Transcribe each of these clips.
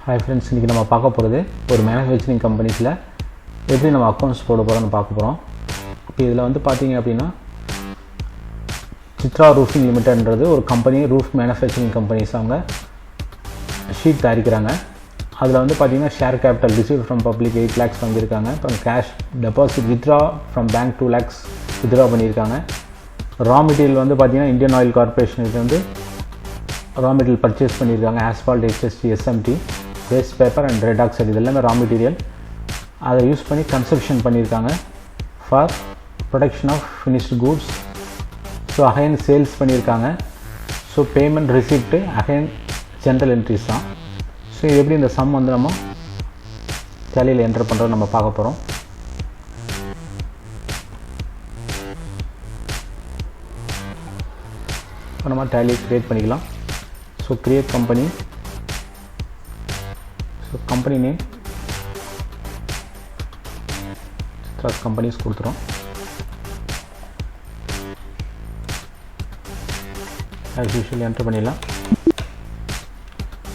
Hi friends, इनकी நம்ம பார்க்க போகிறது ஒரு மேனுஃபேக்சரிங் கம்பெனிஸில் எப்படி நம்ம அக்கௌண்ட்ஸ் போட போகிறோம்னு பார்க்க போகிறோம். இப்போ இதில் வந்து பார்த்தீங்க அப்படின்னா சித்ரா ரூஃபிங் லிமிட்டட்ன்றது ஒரு கம்பெனி, ரூஃப் மேனுஃபேக்சரிங் கம்பெனிஸ். அவங்க ஷீட் தயாரிக்கிறாங்க. அதில் வந்து பார்த்தீங்கன்னா share capital receive from public 8 lakhs வாங்கியிருக்காங்க. அப்புறம் cash deposit withdraw from bank 2 lakhs withdraw பண்ணியிருக்காங்க. ரா மெட்டீரியல் வந்து பார்த்தீங்கன்னா இந்தியன் ஆயில் கார்பரேஷனுக்கு வந்து ரா மெட்டீரியல் பர்ச்சேஸ் பண்ணியிருக்காங்க. Asphalt, HST, SMT, waste paper and red oxide, இது எல்லாமே ரா மெட்டீரியல். அதை யூஸ் பண்ணி கன்ஸ்ட்ரக்ஷன் பண்ணியிருக்காங்க for production of finished goods. So again sales பண்ணியிருக்காங்க. So payment receipt again general entries தான். ஸோ இது எப்படி இந்த சம் வந்து நம்ம டேலியில் என்டர் பண்ணுறோம் நம்ம பார்க்க போகிறோம். இப்போ நம்ம டேலி க்ரியேட் பண்ணிக்கலாம். So create company. So company name Chitra companies கொடுத்துரும். ஆஸ் யூஷுவல் என்டர் பண்ணிடலாம்.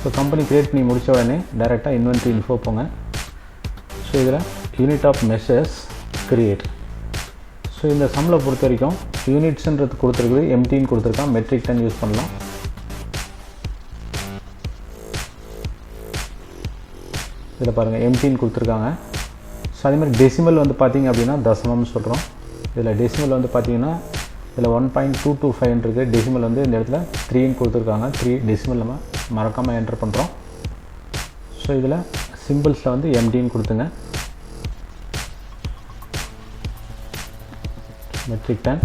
ஸோ கம்பெனி க்ரியேட் பண்ணி முடித்த உடனே டைரெக்டாக இன்வென்ட்ரி இன்ஃபோ போங்க. ஸோ இதில் unit of measures create. So இந்த சம்மில் பொறுத்த வரைக்கும் யூனிட்ஸ்ன்றது கொடுத்துருக்குது, எம்டின்னு கொடுத்துருக்கான். மெட்ரிக் டன் யூஸ் பண்ணலாம். இதில் பாருங்கள் எம்டின்னு கொடுத்துருக்காங்க. ஸோ அதேமாதிரி டெசிமல் வந்து பார்த்திங்க அப்படின்னா தசமம்னு சொல்கிறோம். இதில் டெசிமல் வந்து பார்த்திங்கன்னா இதில் 1.225 இருக்குது. டெசிமல் வந்து இந்த இடத்துல 3ன்னு கொடுத்துருக்காங்க. 3 டெசிமல் நம்ம மறக்காமல் என்டர் பண்ணுறோம். ஸோ இதில் சிம்பிள்ஸில் வந்து எம்டின்னு கொடுத்துங்க. Matric ton.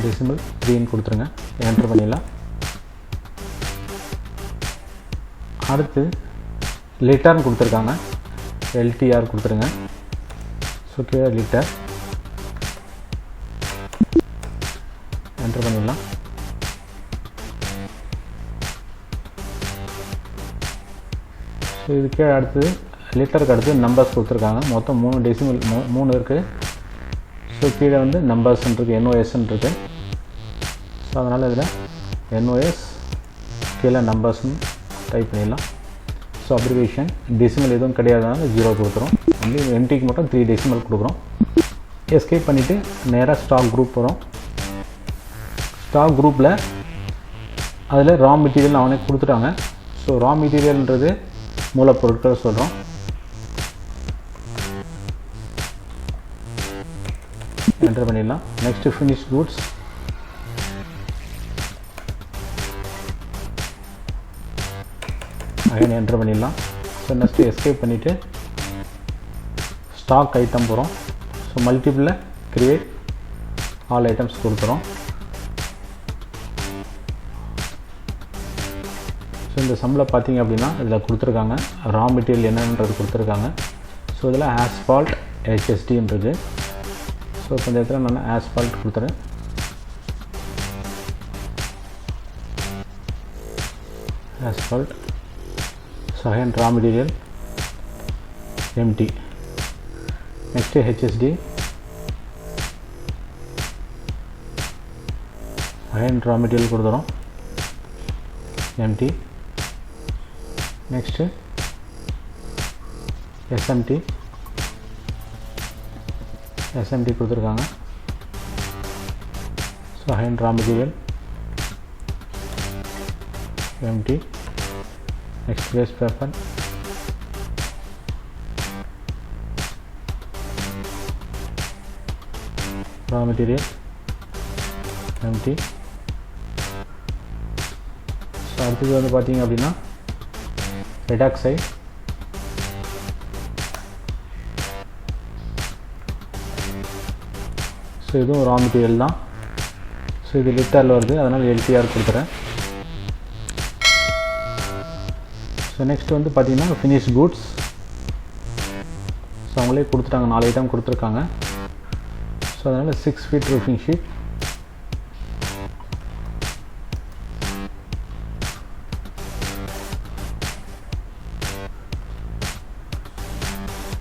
டெசிமல் 3ன்னு கொடுத்துருங்க. என்டர் பண்ணிடலாம். அடுத்து லிட்டர்னு கொடுத்துருக்காங்க. LTR கொடுத்துருங்க. ஸோ கீழே லிட்டர் என்டர் பண்ணிடலாம். ஸோ இது கீழே அடுத்தது லிட்டருக்கு அடுத்து நம்பர்ஸ் கொடுத்துருக்காங்க. மொத்தம் 3 டெசிமல் 3 இருக்குது. ஸோ கீழே வந்து நம்பர்ஸ்ன்றது NOSன்னு இருக்குது. ஸோ அதனால் இதில் NOS கீழே நம்பர்ஸ்ன்னு டைப் பண்ணிடலாம். ஸோ அப்ரிவேஷன் டெசிமல் எதுவும் கிடையாதுனால 0 கொடுக்குறோம். ஒன்லி எம்டிக்கு மட்டும் 3 டெசிமல் கொடுக்குறோம். எஸ்கேப் பண்ணிவிட்டு நேராக ஸ்டாக் குரூப் வரும். ஸ்டாக் குரூப்பில் அதில் ரா மெட்டீரியல் அவனே கொடுத்துட்டாங்க. ஸோ ரா மெட்டீரியல்ன்றது மூலப்பொருட்கள் சொல்கிறோம். என்டர் பண்ணிடலாம். Next finish goods. Again enter பண்ணிடலாம். ஸோ நெக்ஸ்ட்டு எஸ்கேப் பண்ணிவிட்டு ஸ்டாக் ஐட்டம் போகிறோம். ஸோ மல்டிபிளில் கிரியேட் ஆல் ஐட்டம்ஸ் கொடுத்துறோம். ஸோ இந்த சம்மில் பார்த்தீங்க அப்படின்னா இதில் கொடுத்துருக்காங்க ரா மெட்டீரியல் என்னன்றது கொடுத்துருக்காங்க. ஸோ இதில் ஆஸ்பால்ட் HSTன்றது. ஸோ இப்போ இந்த இடத்துல நான் ஆஸ்பால்ட் கொடுத்துறேன். Asphalt. So again raw material MT. Next HSD. Again raw material கொடுத்துறோம். MT. நெக்ஸ்ட்டு SMT கொடுத்துருக்காங்க. So again raw material MT. Next waste paper. Raw material empty. So அடுத்தது வந்து பார்த்தீங்க அப்படின்னா ரெட் ஆக்சைடு. ஸோ இதுவும் ரா மெட்டீரியல் தான். So இது லிட்டரில் வருது, அதனால் LTR கொடுத்துறேன். ஸோ நெக்ஸ்ட் வந்து பார்த்திங்கன்னா ஃபினிஷ் கூட்ஸ். ஸோ அவங்களே கொடுத்துட்டாங்க, 4 ஐட்டம் கொடுத்துருக்காங்க. ஸோ அதனால் 6 feet roofing sheet.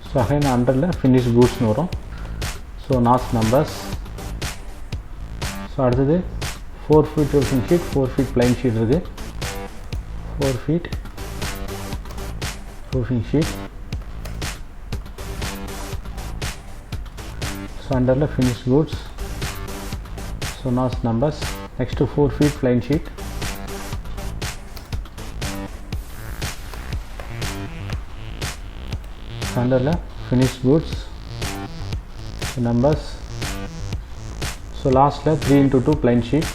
So again அண்டரில் ஃபினிஷ் கூட்ஸ்னு வரும். ஸோ நாஸ் நம்பர்ஸ். ஸோ அடுத்தது 4 feet roofing sheet, 4 feet plain sheet இருக்குது. 4 feet roofing sheet. So under the finished goods, so now numbers. Next to 4 feet plain sheet. So under the finished goods, so numbers. So last 3 into 2 plain sheet.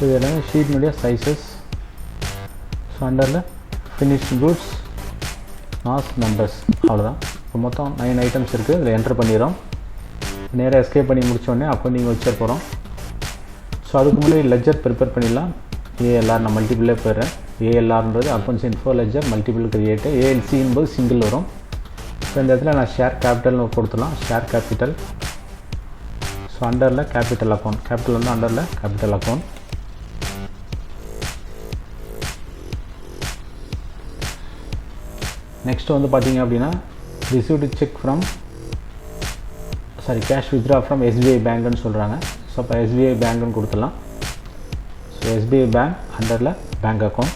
So இதெல்லாம் ஷீட்னுடைய sizes. So அண்டரில் finished goods மாஸ் numbers அவ்வளோதான். இப்போ மொத்தம் 9 items இருக்குது. இதில் enter பண்ணிடுறோம். நேராக எஸ்கேப் பண்ணி முடித்தோடனே அக்கௌண்டிங் வச்சே போகிறோம். ஸோ அதுக்கு முன்னாடி லெஜர் ப்ரிப்பேர் பண்ணிடலாம். ஏஎல்ஆர் நான் மல்டிபிளே போயிடுறேன். ஏஎல்ஆர்ன்றது accounts info ledger multiple create. ALC என்பது சிங்கிள் வரும். ஸோ இந்த இடத்துல நான் ஷேர் கேபிட்டல்னு கொடுத்துலாம். Share capital. ஸோ அண்டரில் கேபிட்டல் அக்கௌண்ட். கேபிட்டல் வந்து அண்டரில் கேபிட்டல் அக்கௌண்ட். நெக்ஸ்ட் வந்து பார்த்தீங்க அப்படின்னா received cheque from cash withdraw from SBI பேங்க்னு சொல்கிறாங்க. ஸோ அப்போ எஸ்பிஐ பேங்க்னு கொடுத்துடலாம். ஸோ எஸ்பிஐ பேங்க் அண்டரில் bank account.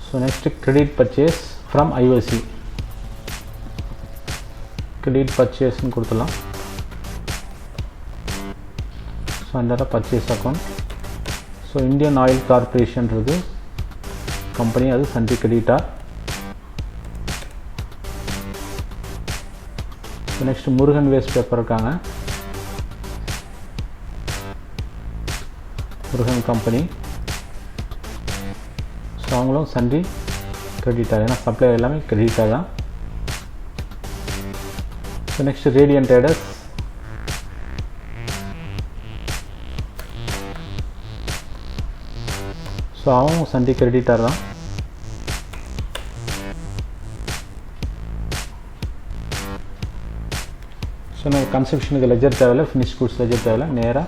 So next credit purchase from IOC. Credit பர்ச்சேஸ்ன்னு கொடுத்துடலாம். ஸோ அண்டரில் purchase account. So Indian oil கார்பரேஷன்றது கம்பெனி, அது sundry creditor. So next Murugan waste paper இருக்காங்க. முருகன் கம்பெனி. ஸோ அவங்களும் சன்டி கிரெடிட்டார். ஏன்னா சப்ளை எல்லாமே கிரெடிட்டாக தான். So next radiant traders. So அவங்க சன்டி கிரெடிட்டார் தான். ஸோ நம்ம கன்ஸ்ட்ரக்ஷனுக்கு லெஜர் தேவையில்லை, ஃபினிஷ் குட்ஸ் லெஜர் தேவையில்லை. நேராக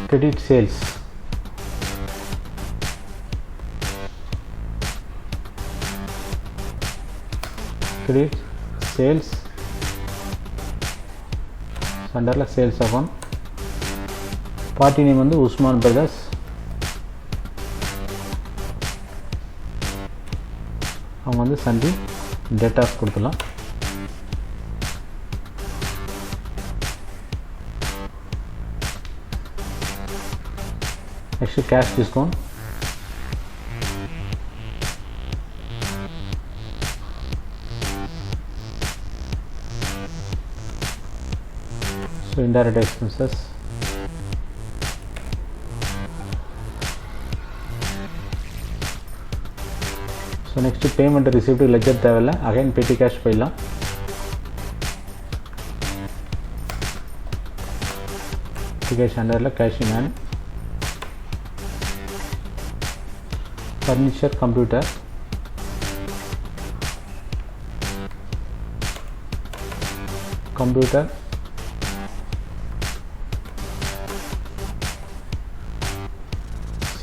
கிரெடிட் சேல்ஸ். கிரெடிட் சேல்ஸ் அண்டரில் சேல்ஸ் அக்கௌண்ட். பார்ட்டி நேம் வந்து உஸ்மான் பிரதர்ஸ். அவங்க வந்து சன்டி டேட்டாஸ் கொடுத்துடலாம். Next cash discount. So indirect expenses. So next payment receipt ledger தேவையில்லை. அகைன் பெட்டி கேஷ் போயிடலாம். பெட்டி கேஷ் அண்டரில் cash in hand. Furniture computer. Computer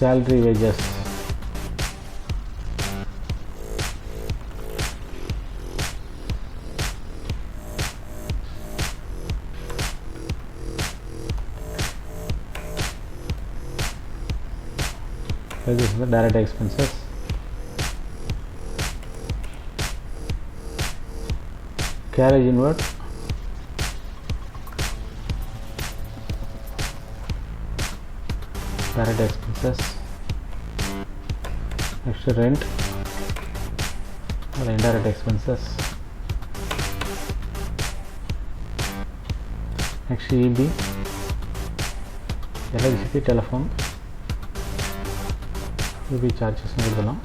salary wages. This is the direct expenses. Carriage inward. Direct expenses. Next rent or indirect expenses. Next EB, electricity, telephone, EB charges கொடுக்கலாம்.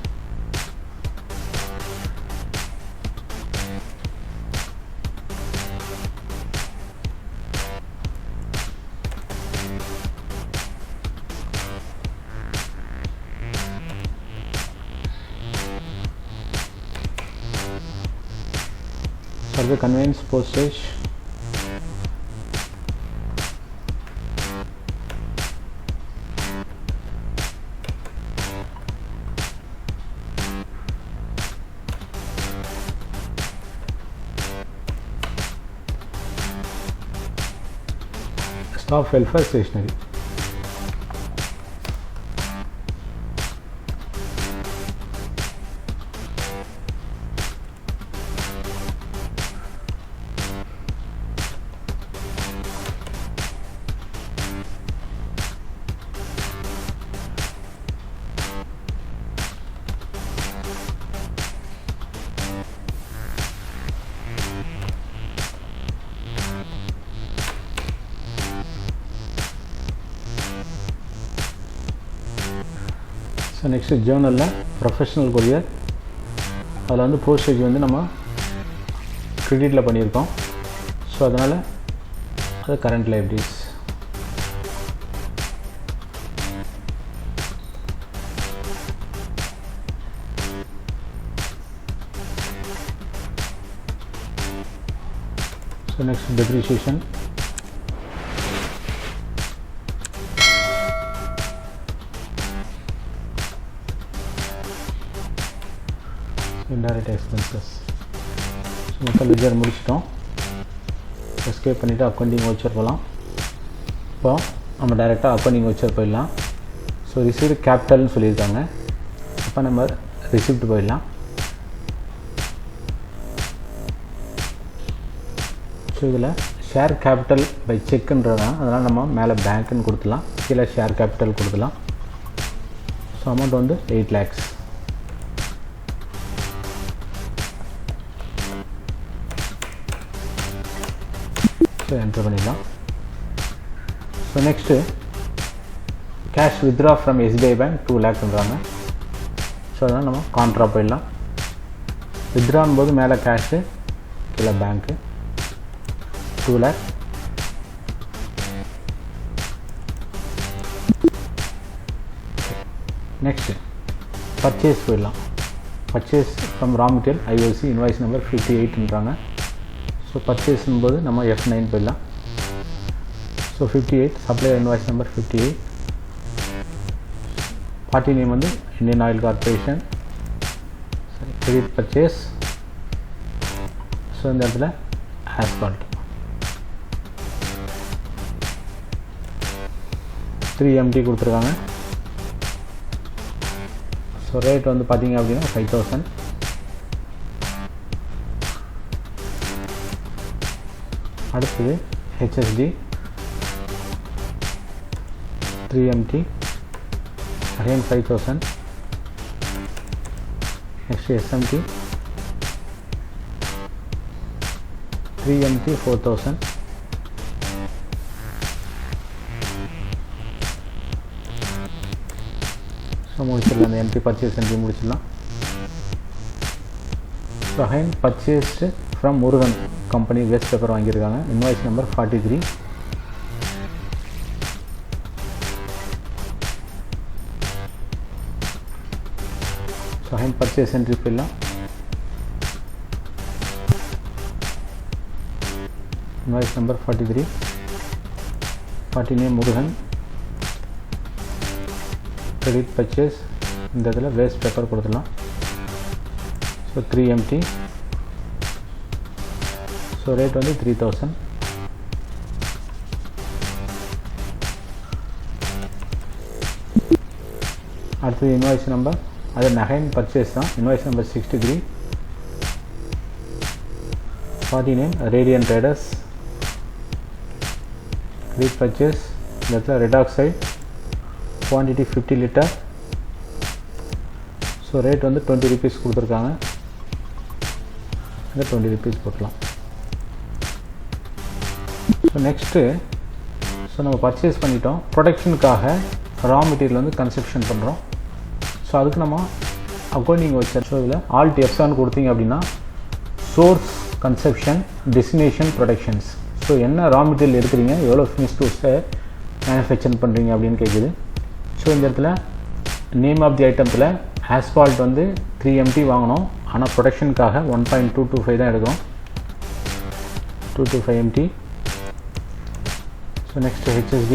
Survey conveyance postage. staff welfare stationery. So next ஜேர்னலில் professional courier, அதில் வந்து postage வந்து நம்ம க்ரெடிட்டில் பண்ணியிருக்கோம். So அதனால் அது current liabilities. So next depreciation, indirect expenses. So மொத்தம் லெஜர் முடிச்சிட்டோம். எஸ்கேப் பண்ணிவிட்டு அக்கௌண்டிங் வவுச்சர் போகலாம். இப்போ நம்ம டைரெக்டாக அக்கௌண்டிங் வவுச்சர் போயிடலாம். ஸோ ரிசீவ்டு கேபிட்டல்னு சொல்லியிருக்காங்க. இப்போ நம்ம ரிசிப்ட் போயிடலாம். ஸோ இதில் ஷேர் கேபிட்டல் பை செக்குன்றதான், அதனால் நம்ம மேலே பேங்க்குன்னு கொடுத்துலாம், கீழே ஷேர் கேபிட்டல் கொடுத்துலாம். ஸோ அமௌண்ட் வந்து 8 lakhs. ஸோ என்ட்ரு பண்ணிடலாம். So next cash withdraw from SBI bank 2 lakhன்றாங்க. ஸோ அதனால் நம்ம கான்ட்ரா போயிடலாம். வித்ரான் போது மேலே கேஷு, கீழே பேங்க்கு, 2 lakh. நெக்ஸ்ட்டு பர்ச்சேஸ் போயிடலாம். Purchase from raw material IOC invoice number 58ன்றாங்க. ஸோ பர்ச்சேஸ்னும் போது நம்ம F9 போயிடலாம். So 58 supplier invoice number 58. Party name வந்து இந்தியன் ஆயில் கார்பரேஷன். சரி, கிரெடிட் பர்ச்சேஸ். ஸோ இந்த இடத்துல ஆஸ்பால்ட் 3 MT கொடுத்துருக்காங்க. ஸோ ரேட் வந்து பார்த்தீங்க அப்படின்னா 5000. அடுத்தது HSD 3 MT, again 5000. next SMT 3 MT 4000. So முடிச்சிடலாம். அந்த MT பர்ச்சேஸ் MT முடிச்சிடலாம். So again purchased from Murugan company waste paper வாங்கியிருக்காங்க. Invoice number 43. ஸோ ஹைன் பர்ச்சேஸ் என்ட்ரி போயிடலாம். Invoice number 43. Party name Murugan. Credit purchase இந்த இதில் வேஸ்ட் பேப்பர் கொடுத்துடலாம். So 3 MT. ஸோ ரேட் வந்து 3000. அடுத்தது இன்வாய்ஸ் நம்பர், அது நகைன் பர்ச்சேஸ் தான். Invoice number 63. Party name radiant traders. Credit purchase இந்த இடத்துல red oxide quantity 50 litre. So rate வந்து 20 rupees கொடுத்துருக்காங்க. இந்த 20 rupees போட்டலாம். ஸோ நெக்ஸ்ட்டு நம்ம பர்ச்சேஸ் பண்ணிட்டோம். ப்ரொடக்ஷனுக்காக ரா மெட்டீரியல் வந்து கன்செப்ஷன் பண்ணுறோம். ஸோ அதுக்கு நம்ம அக்கௌண்டிங் வச்சர். ஸோ இதில் ஆல்ட் F7 கொடுத்தீங்க அப்படின்னா source, conception, destination, productions. So என்ன ரா மெட்டீரியல் எடுக்கிறீங்க, எவ்வளோ ஃபினிஷ் டூஸை மேனுஃபேக்சர் பண்ணுறீங்க அப்படின்னு கேட்குது. ஸோ இந்த இடத்துல நேம் ஆஃப் தி ஐட்டத்தில் ஆஸ்பால்ட் வந்து 3 MT வாங்கணும். ஆனால் ப்ரொடக்ஷனுக்காக 1.225 தான் எடுக்கும். 225 MT. So next HSD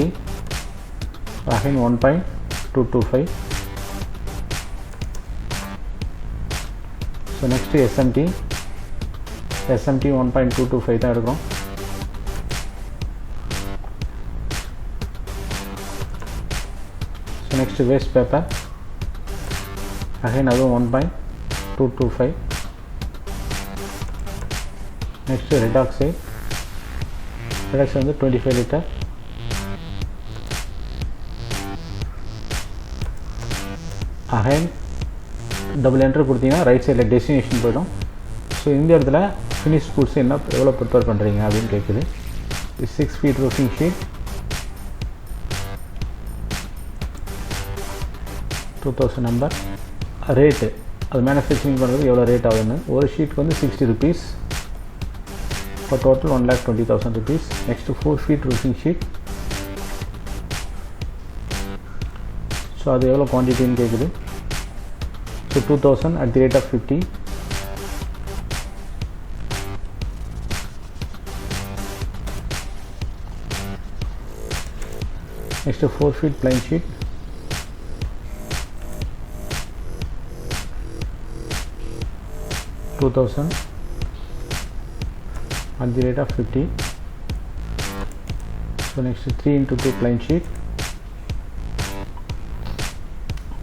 again 1.225. So next SMT 1.225 தான் எடுக்கிறோம். next waste paper, again அது 1.225. next redox வந்து 25 liter. again double enter கொடுத்தீங்கன்னா ரைட் சைடில் டெஸ்டினேஷன் போய்டும். ஸோ இந்த இடத்துல ஃபினிஷ் கூட்ஸ் எவ்வளோ ப்ரிப்பேர் பண்ணுறீங்க அப்படின்னு கேட்குது. 6 feet roofing sheet, 2000 number. Rate அது மேனுஃபேக்சரிங் பண்ணுறது எவ்வளோ ரேட் ஆகுதுன்னு, ஒரு ஷீட்டுக்கு வந்து 60 rupees, இப்போ total 1,20,000 rupees. Next 4 feet roofing sheet, so அது எவ்வளோ குவான்டிட்டின்னு கேட்குது. So 2000 at the rate of 50. next 4 feet plain sheet, 2000 at the rate of 50. so next 3x2 plain sheet,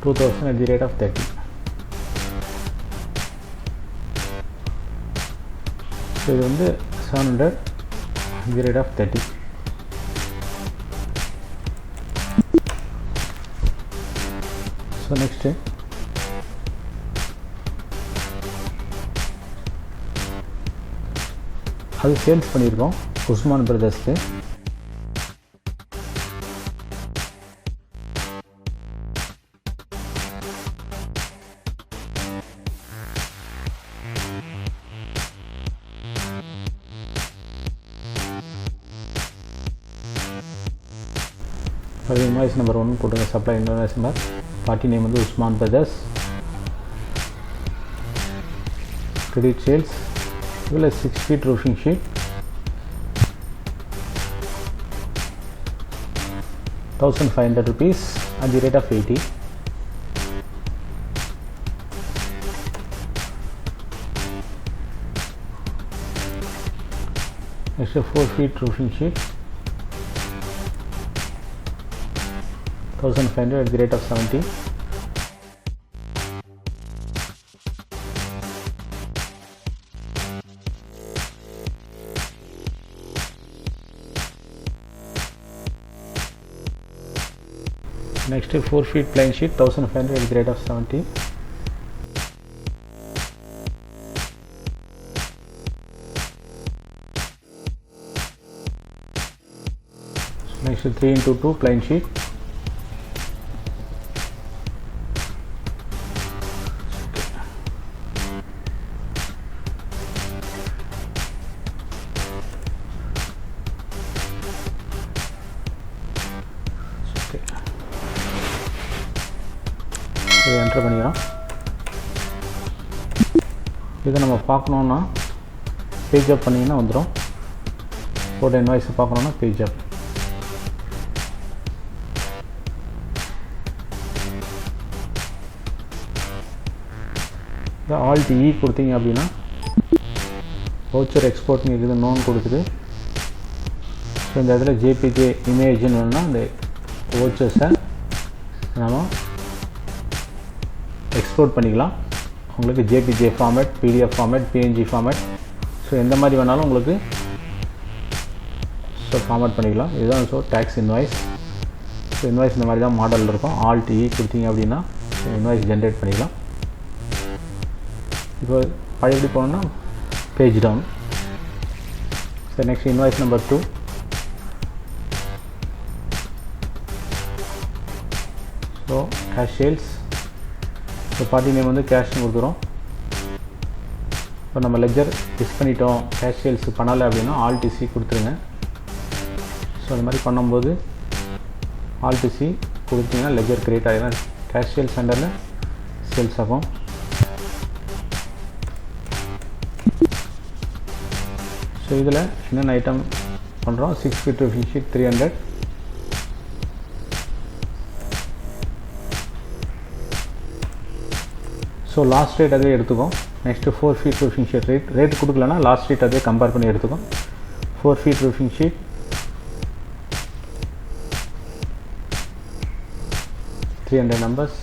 2000 at the rate of 30. so இது வந்து 700 at the rate of 30. so next அது sales பண்ணியிருக்கோம் உஸ்மான் பிரதர்ஸ்க்கு. அது invoice number 1 போட்டுங்க. Supply invoice number, party name வந்து Usman brothers. Credit sales இதில் 6 feet roofing sheet, 1,500 rupees at the rate of 80. next 4 feet roofing sheet, 1,500 at the rate of 70. next 4 feet plain sheet, 1,500 at the rate of 70. next 3x2 plain sheet, இதை enter பண்ணிக்கிறோம். இதை நம்ம பார்க்கணுன்னா page அப் பண்ணிங்கன்னா வந்துடும். போட்ட இன்வாய்ஸை பார்க்கணுன்னா பேஜ் அப். Alt இ கொடுத்தீங்க அப்படின்னா வவுச்சர் எக்ஸ்போர்ட்னு இருக்குது, நோன் கொடுக்குது. ஸோ இந்த இடத்துல ஜேபிஜே இமேஜ்னு வேணுன்னா அந்த வவுச்சர்ஸை நம்ம எக்ஸ்போர்ட் பண்ணிக்கலாம். உங்களுக்கு JPG format, PDF format, PNG format, so எந்த மாதிரி வேணாலும் உங்களுக்கு ஸோ ஃபார்மேட் பண்ணிக்கலாம். இதுதான் so tax invoice. So invoice இந்த மாதிரி தான் மாடல் இருக்கும். ஆல்ட் இ கொடுத்தீங்க அப்படின்னா இன்வாய்ஸ் ஜென்ரேட் பண்ணிக்கலாம். இப்போ பழையபடி போனோம்னா page down. So next invoice number 2, so cash sales. So party name வந்து கேஷ்னு கொடுக்குறோம். இப்போ நம்ம லெஜர் மிஸ் பண்ணிட்டோம், கேஷ் சேல்ஸ் பண்ணலை அப்படின்னா ஆல்ட் சி கொடுத்துருங்க. ஸோ அந்த மாதிரி பண்ணும்போது ஆல்ட் சி கொடுத்தீங்கன்னா லெஜர் கிரியேட் ஆகிடும். கேஷ் சேல்ஸ் அண்டரில் சேல்ஸ் ஆகும். ஸோ இதில் என்னென்ன ஐட்டம் பண்ணுறோம், 6 feet roofing sheet 300, so last rate அதே எடுத்துக்கும். Next 4 feet roofing sheet rate கொடுக்கலன்னா லாஸ்ட் ரேட் அதே கம்பேர் பண்ணி எடுத்துக்கும். 4 feet roofing sheet 300 numbers.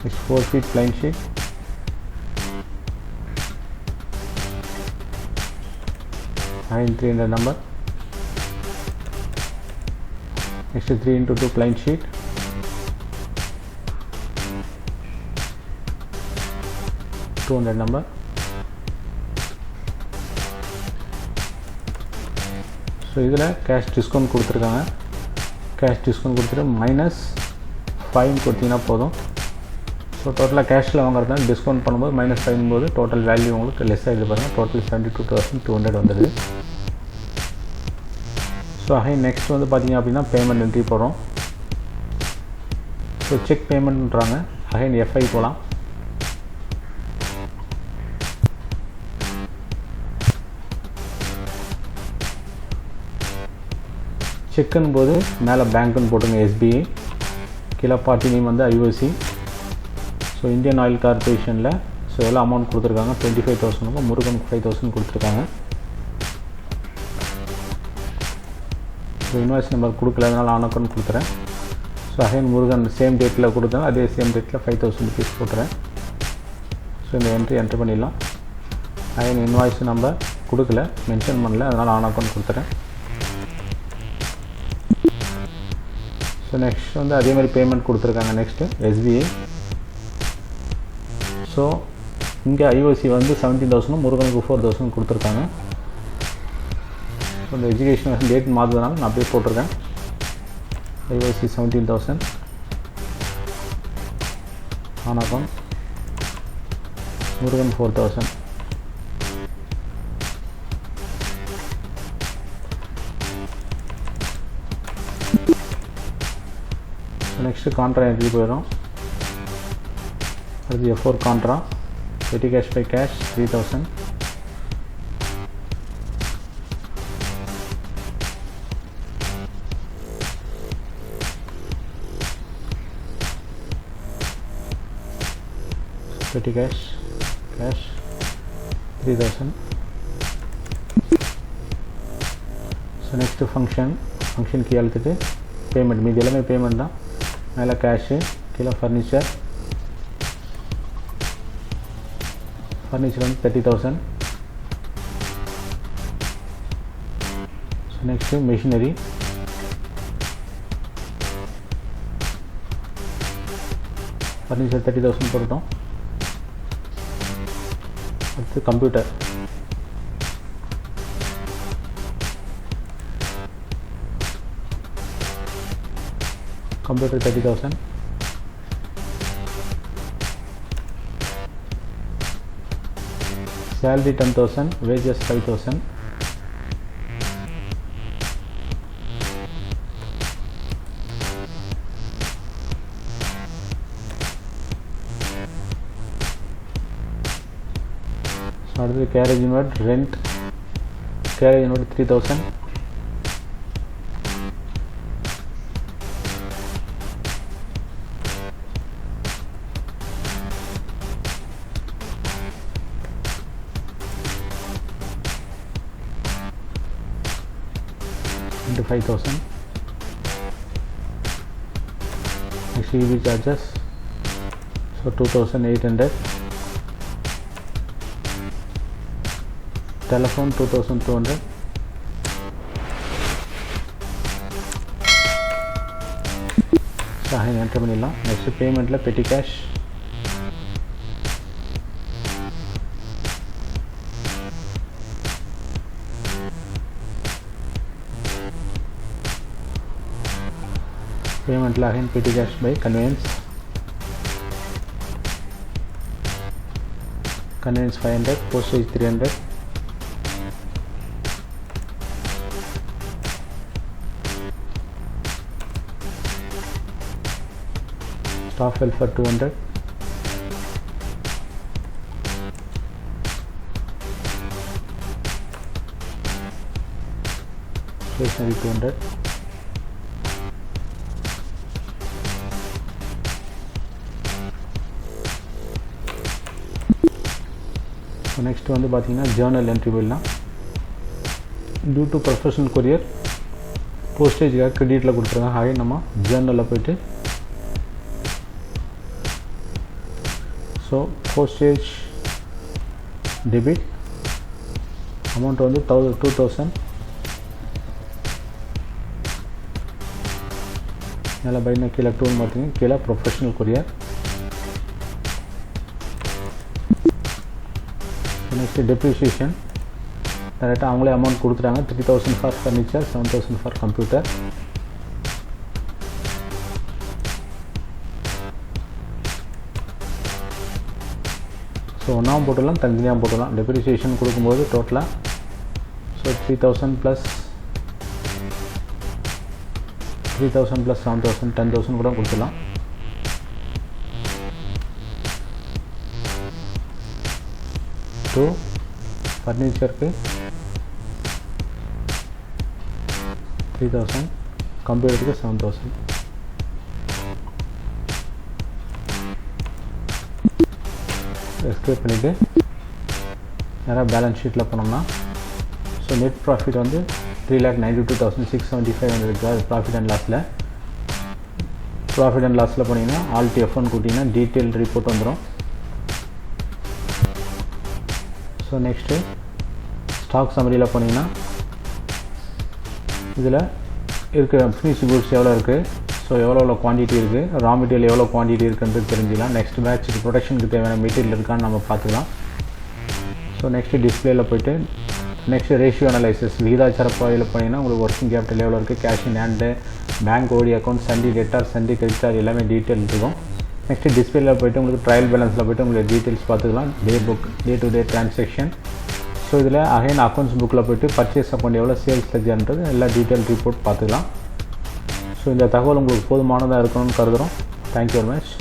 Next 4 feet plain sheet. Again 300 number. Next 3 into 2 plain sheet. $200 number. So இதில் cash discount கொடுத்துருக்காங்க. Cash discount கொடுத்துட்டு -5 கொடுத்தீங்கன்னா போதும். ஸோ டோட்டலாக கேஷில் வாங்குறதுனால டிஸ்கவுண்ட் பண்ணும்போது -5 போது டோட்டல் வேல்யூ உங்களுக்கு லெஸ் ஆகிடுது பாருங்கள். டோட்டல் 72,200 வந்துடுது. ஸோ அகைன் நெக்ஸ்ட் வந்து பார்த்திங்க அப்படின்னா பேமெண்ட் என்ட்ரி போடுறோம். ஸோ செக் பேமெண்ட்ன்றாங்க. அகைன் FI போகலாம். செக்குன்னு போது மேலே பேங்க்குன்னு போட்டுங்க SBI, கீழே பார்ட்டி நேம் வந்து IOC. ஸோ இந்தியன் ஆயில் கார்பரேஷனில் ஸோ எவ்வளோ அமௌண்ட் கொடுத்துருக்காங்க 25,000, முருகனுக்கு 5,000 கொடுத்துருக்காங்க. ஸோ இன்வாய்ஸ் நம்பர் கொடுக்கல, அதனால் ஆன் அக்கௌண்ட் கொடுத்துறேன். ஸோ அகைன் முருகன் சேம் டேட்டில் கொடுத்தேன், அதே சேம் டேட்டில் 5,000 rupees போட்டுறேன். ஸோ இந்த என்ட்ரி பண்ணிடலாம். அகைன் இன்வாய்ஸ் நம்பர் கொடுக்கல, மென்ஷன் பண்ணல, அதனால் ஆன் அக்கௌண்ட் கொடுத்துறேன். ஸோ நெக்ஸ்ட் வந்து அதே மாதிரி பேமெண்ட் கொடுத்துருக்காங்க. Next SBI. ஸோ இங்கே IOC வந்து 17,000, முருகனுக்கு 4,000 கொடுத்துருக்காங்க. ஸோ இந்த எஜுகேஷன் டேட் மாறுறதுனால நான் அப்படியே போட்டிருக்கேன். IOC 17,000 on account, Murugan 4,000. Next contra entry போயிடும். அது F4 contra. petty cash by cash 3,000. petty cash 3,000. So next function key அழுத்துட்டு பேமெண்ட், மீதி எல்லாமே பேமெண்ட் தான். மேலே கேஷு, கீழே ஃபர்னிச்சர் வந்து 30,000. ஸோ நெக்ஸ்ட்டு மிஷினரி, ஃபர்னிச்சர் 30,000 போட்டோம். அடுத்து computer, computer 30,000. Salary 10,000, wages 5,000. So அடுத்து carriage inward, rent, carriage inward 3,000. into 5,000. Next EV charges, so 2,800. Telephone 2,200. enter பண்ணிடலாம். நெக்ஸ்ட் பேமெண்ட்டில் பெட்டி கேஷ், பேமெண்ட்டில் again petty cash by conveyance 500, postage 300. Staff welfare 200. Stationery 200. Next வந்து பார்த்தீங்கன்னா journal entry போயிடலாம். Due to professional courier போஸ்டேஜுக்காக கிரெடிட்டில் கொடுத்துருக்காங்க. Again நம்ம ஜேர்னலில் போய்ட்டு ஸோ போஸ்டேஜ் டெபிட் அமௌண்ட் வந்து 2000 மேலே பைனா கீழே டூன்னு பார்த்தீங்க, கீழே ப்ரொஃபஷனல் கொரியர். நெக்ஸ்ட்டு டெப்ரிசியேஷன் டேரெக்டாக அவங்களே அமௌண்ட் கொடுத்துட்டாங்க. 3000 for furniture, 7000 for computer. So ஒன்றாவும் போட்டுடலாம், தனித்தனியாக போட்டுடலாம். டெப்ரிசியேஷன் கொடுக்கும்போது டோட்டலாக ஸோ 3000 + 7000 10,000 கூட கொடுத்துடலாம். ஸோ ஃபர்னிச்சருக்கு 3000, கம்ப்யூட்டருக்கு 7000. எஸ்கேப் பண்ணிவிட்டு நேராக பேலன்ஸ் ஷீட்டில் போனோம்னா ஸோ நெட் ப்ராஃபிட் வந்து 3,92,675 வந்திருக்கு. அது ப்ராஃபிட் அண்ட் லாஸில் போனீங்கன்னா ஆல்ட் F1 கூட்டிங்கன்னா டீட்டெயில் ரிப்போர்ட் வந்துடும். ஸோ நெக்ஸ்ட்டு ஸ்டாக் சம்மரியில் போனீங்கன்னா இதில் இருக்கிற ஃபினிஷ் குட்ஸ் எவ்வளோ இருக்குது, ஸோ எவ்வளோ குவான்டிட்டி இருக்குது, ரா மெட்டீரியல் எவ்வளோ குவான்டிட்டி இருக்குன்றது தெரிஞ்சுக்கலாம். நெக்ஸ்ட் பேட்சுக்கு ப்ரொடக்ஷனுக்கு தேவையான மெட்டீரியல் இருக்கான்னு நம்ம பார்த்துக்கலாம். ஸோ நெக்ஸ்ட்டு டிஸ்பிளேயில் போய்ட்டு நெக்ஸ்ட்டு ரேஷியோ அனலைசிஸ் விகிதாச்சார பாதையில் போனீங்கன்னா உங்களுக்கு ஒர்க்கிங் கேபிட்டல் எவ்வளோ இருக்குது, cash in hand, bank OD account, sundry debtor, sundry creditor எல்லாமே டீட்டெயில் இருக்கும். நெக்ஸ்ட்டு டிஸ்பிளேயில் போய்ட்டு உங்களுக்கு ட்ரையல் பேலன்ஸில் போய்ட்டு உங்களுக்கு டீட்டெயில்ஸ் பார்த்துக்கலாம். Day book, day to day transaction. So இதில் அகைன் அக்கௌண்ட்ஸ் புக்கில் போய்ட்டு பர்ச்சேஸ் அக்கௌண்ட் எவ்வளோ, சேல்ஸ் லெட்ஜர்ன்றது எல்லா டீட்டெயில் ரிப்போர்ட் பார்த்துக்கலாம். ஸோ இந்த தகவல் உங்களுக்கு போதுமானதாக இருக்கணும்னு கருதுகிறோம். Thank you very much.